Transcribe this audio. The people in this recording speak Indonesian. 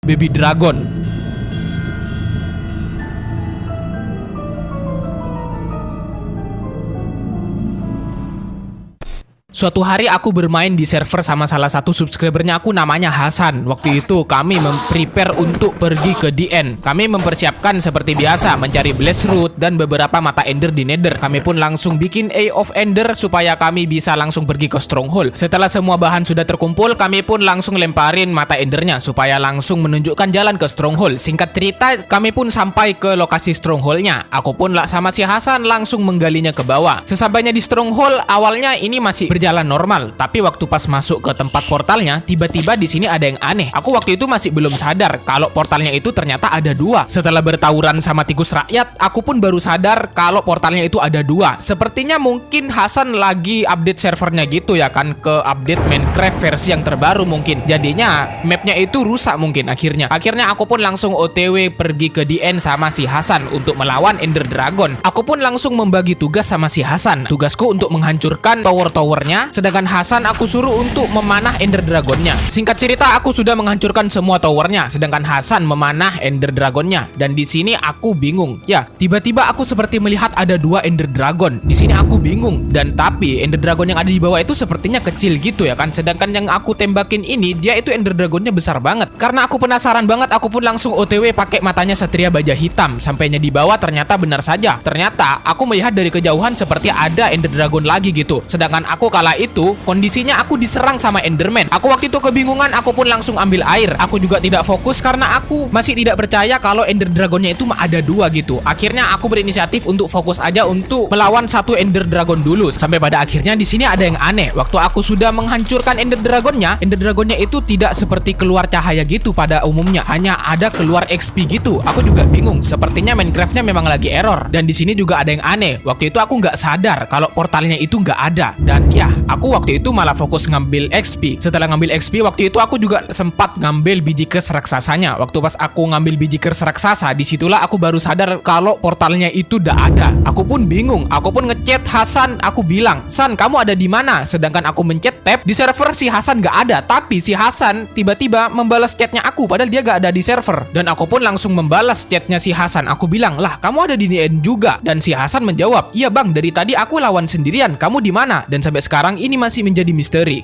Baby Dragon. Suatu hari aku bermain di server sama salah satu subscribernya aku namanya Hasan. Waktu itu kami memprepare untuk pergi ke DN. Kami mempersiapkan seperti biasa mencari Blaze Root dan beberapa mata Ender di Nether. Kami pun langsung bikin Eye of Ender supaya kami bisa langsung pergi ke Stronghold. Setelah semua bahan sudah terkumpul, kami pun langsung lemparin mata Endernya supaya langsung menunjukkan jalan ke Stronghold. Singkat cerita, kami pun sampai ke lokasi Strongholdnya. Aku pun sama si Hasan langsung menggalinya ke bawah. Sesampainya di Stronghold, awalnya ini masih berjalan normal, tapi waktu pas masuk ke tempat portalnya, tiba-tiba di sini ada yang aneh. Aku waktu itu masih belum sadar kalau portalnya itu ternyata ada dua. Setelah bertawuran sama tikus rakyat, aku pun baru sadar kalau portalnya itu ada dua. Sepertinya mungkin Hasan lagi update servernya gitu ya kan, ke update Minecraft versi yang terbaru mungkin. Jadinya mapnya itu rusak mungkin akhirnya. Akhirnya aku pun langsung OTW pergi ke DN sama si Hasan untuk melawan Ender Dragon. Aku pun langsung membagi tugas sama si Hasan. Tugasku untuk menghancurkan tower-towernya, sedangkan Hasan aku suruh untuk memanah Ender Dragonnya. Singkat cerita, aku sudah menghancurkan semua towernya, sedangkan Hasan memanah Ender Dragonnya. Dan di sini aku bingung. Ya, tiba-tiba aku seperti melihat ada dua Ender Dragon. Di sini aku bingung. Dan tapi Ender Dragon yang ada di bawah itu sepertinya kecil gitu ya kan. Sedangkan yang aku tembakin ini, dia itu Ender Dragonnya besar banget. Karena aku penasaran banget, aku pun langsung OTW pakai matanya Satria Baja Hitam. Sampainya di bawah ternyata benar saja. Ternyata aku melihat dari kejauhan seperti ada Ender Dragon lagi gitu. Sedangkan aku kala itu kondisinya aku diserang sama Enderman. Aku waktu itu kebingungan, aku pun langsung ambil air. Aku juga tidak fokus karena aku masih tidak percaya kalau Ender Dragonnya itu ada dua gitu. Akhirnya aku berinisiatif untuk fokus aja untuk melawan satu Ender Dragon dulu. Sampai pada akhirnya di sini ada yang aneh. Waktu aku sudah menghancurkan Ender Dragonnya itu tidak seperti keluar cahaya gitu pada umumnya. Hanya ada keluar XP gitu. Aku juga bingung. Sepertinya Minecraftnya memang lagi error. Dan di sini juga ada yang aneh. Waktu itu aku nggak sadar kalau portalnya itu nggak ada. Dan ya, aku waktu itu malah fokus ngambil XP. Setelah ngambil XP, waktu itu aku juga sempat ngambil biji kers raksasanya. Waktu pas aku ngambil biji kers raksasa, disitulah aku baru sadar kalau portalnya itu udah ada. Aku pun bingung. Aku pun ngechat Hasan. Aku bilang, "San, kamu ada di mana?" Sedangkan aku mencet tab di server si Hasan nggak ada. Tapi si Hasan tiba-tiba membalas chatnya aku, padahal dia nggak ada di server. Dan aku pun langsung membalas chatnya si Hasan. Aku bilang, "Lah, kamu ada di DN juga." Dan si Hasan menjawab, "Iya bang, dari tadi aku lawan sendirian. Kamu di mana?" Dan sampai sekarang ini masih menjadi misteri.